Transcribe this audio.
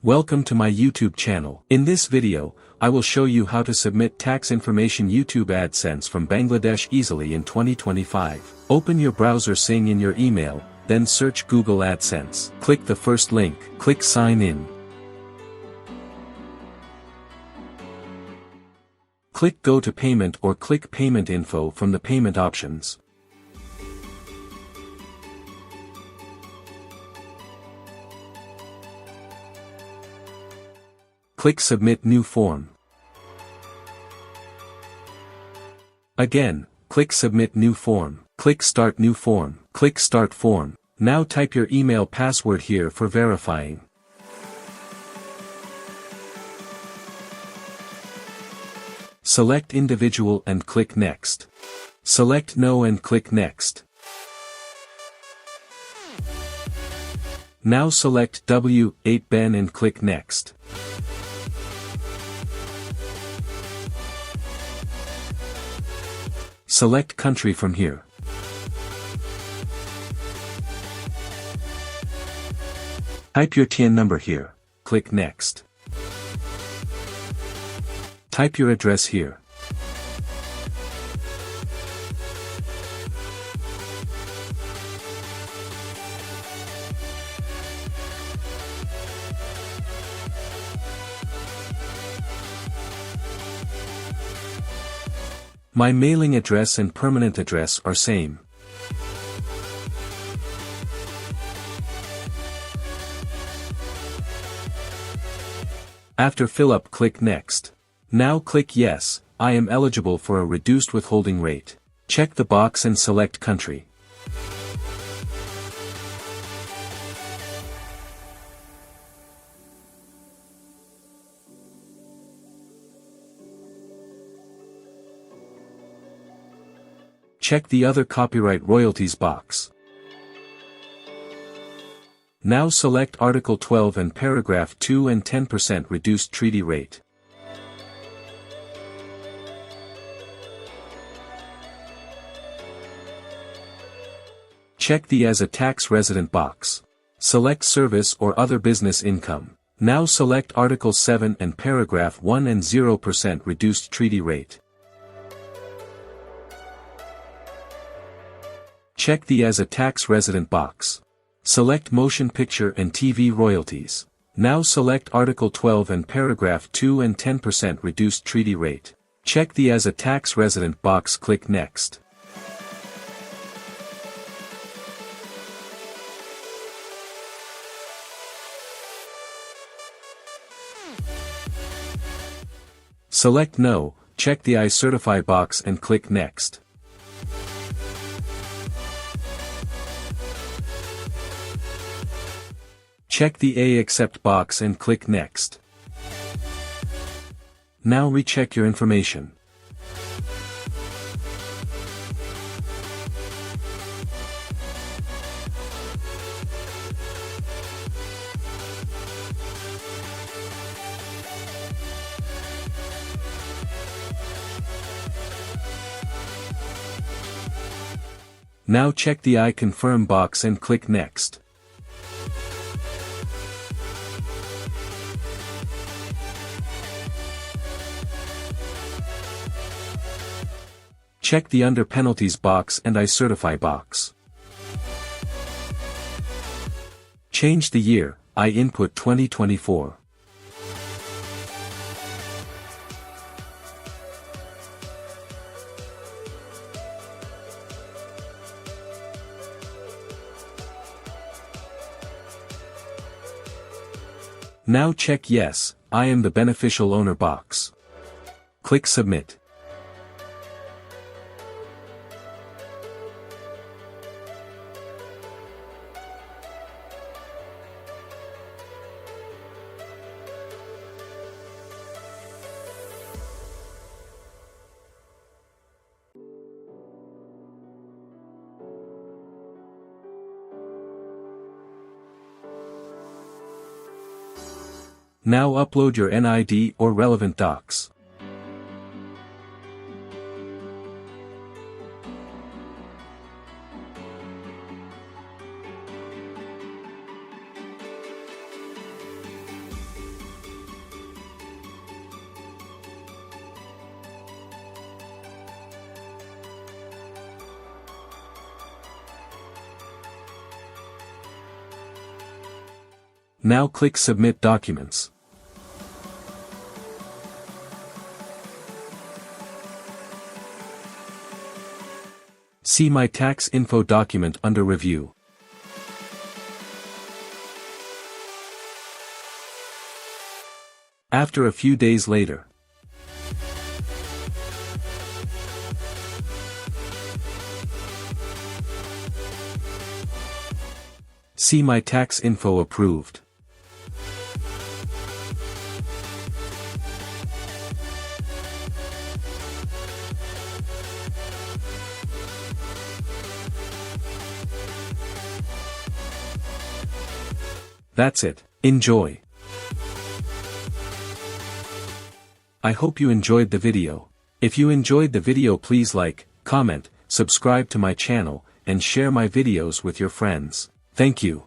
Welcome to my YouTube channel. In this video, I will show you how to submit tax information YouTube AdSense from Bangladesh easily in 2025. Open your browser Sing in your email, then search Google AdSense. Click the first link, click Sign In. Click Go to Payment or click Payment Info from the payment options. Click Submit New Form. Again, click Submit New Form. Click Start New Form. Click Start Form. Now type your email password here for verifying. Select Individual and click Next. Select No and click Next. Now select W8 Ben and click Next. Select country from here. Type your TIN number here. Click Next. Type your address here. My mailing address and permanent address are same. After fill up, click Next. Now click Yes, I am eligible for a reduced withholding rate. Check the box and select country. Check the other copyright royalties box. Now select Article 12 and Paragraph 2 and 10% reduced treaty rate. Check the As a Tax Resident box. Select Service or Other Business Income. Now select Article 7 and Paragraph 1 and 0% reduced treaty rate. Check the As a Tax Resident box. Select Motion Picture and TV Royalties. Now select Article 12 and Paragraph 2 and 10% reduced treaty rate. Check the As a Tax Resident box, click Next. Select No, check the I certify box and click Next. Check the I accept box and click Next. Now recheck your information. Now check the I confirm box and click Next. Check the Under Penalties box and I certify box. Change the year, I input 2024. Now check Yes, I am the beneficial owner box. Click Submit. Now upload your NID or relevant docs. Now click Submit Documents. See my tax info document under review. After a few days later. See my tax info approved. That's it. Enjoy. I hope you enjoyed the video. If you enjoyed the video, please like, comment, subscribe to my channel, and share my videos with your friends. Thank you.